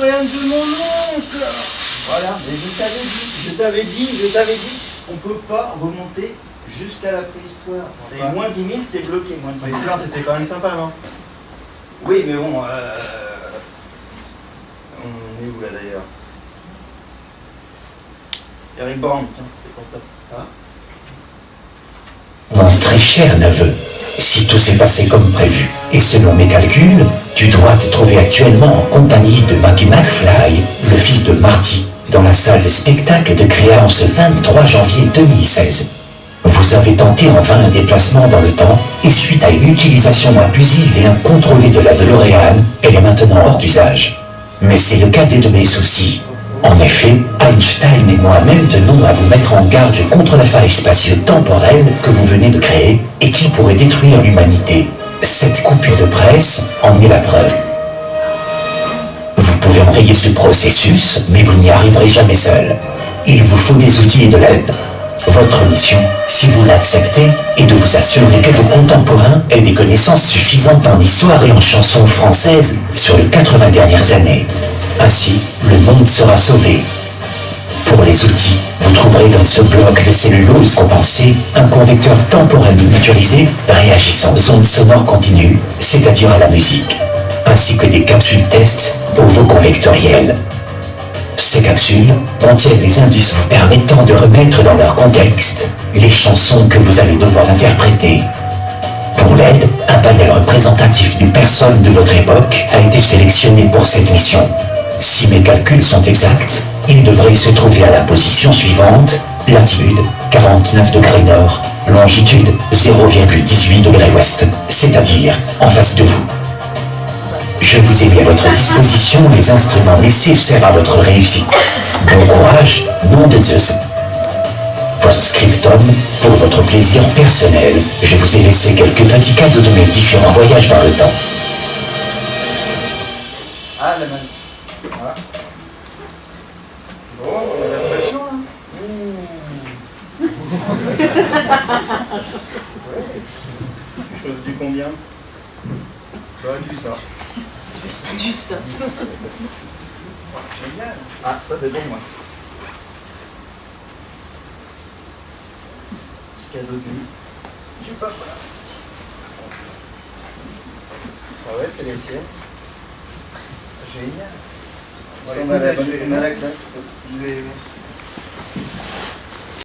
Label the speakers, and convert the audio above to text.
Speaker 1: historienne de mon oncle. Voilà, mais je t'avais dit, on peut pas remonter jusqu'à la préhistoire. C'est moins 10 000, c'est bloqué, moins 10 000.
Speaker 2: L'histoire, c'était quand même sympa, non?
Speaker 1: Oui, mais bon, on est où là d'ailleurs? Eric Brown, tiens, c'est pour toi.
Speaker 3: Mon très cher neveu, si tout s'est passé comme prévu, et selon mes calculs, tu dois te trouver actuellement en compagnie de Maggie McFly, le fils de Marty, dans la salle de spectacle de Créance ce 23 janvier 2016. Vous avez tenté en vain un déplacement dans le temps, et suite à une utilisation abusive et incontrôlée de la DeLorean, elle est maintenant hors d'usage. Mais c'est le cadet de mes soucis. En effet, Einstein et moi-même tenons à vous mettre en garde contre la faille spatio-temporelle que vous venez de créer et qui pourrait détruire l'humanité. Cette coupure de presse en est la preuve. Vous pouvez enrayer ce processus, mais vous n'y arriverez jamais seul. Il vous faut des outils et de l'aide. Votre mission, si vous l'acceptez, est de vous assurer que vos contemporains aient des connaissances suffisantes en histoire et en chansons françaises sur les 80 dernières années. Ainsi, le monde sera sauvé. Pour les outils, vous trouverez dans ce bloc de cellulose compensée un convecteur temporel miniaturisé réagissant aux ondes sonores continues, c'est-à-dire à la musique, ainsi que des capsules test ovoconvectorielles. Ces capsules contiennent les indices vous permettant de remettre dans leur contexte les chansons que vous allez devoir interpréter. Pour l'aide, un panel représentatif des personnes de votre époque a été sélectionné pour cette mission. Si mes calculs sont exacts, il devrait se trouver à la position suivante, latitude 49 degrés nord, longitude 0,18 degrés ouest, c'est-à-dire en face de vous. Je vous ai mis à votre disposition les instruments nécessaires à votre réussite. Bon courage, nom de Zeus. Post-scriptum, pour votre plaisir personnel, je vous ai laissé quelques petits cadeaux de mes différents voyages dans le temps.
Speaker 1: Ah, la manne. Voilà. Bon, on a l'impression là. Je choisis combien?
Speaker 2: Bah, du ça.
Speaker 4: Du ça.
Speaker 1: Génial. Ah, ça c'est bon moi. Petit cadeau du papa. Ah ouais, c'est les siennes. Génial. On a la classe. Je vais...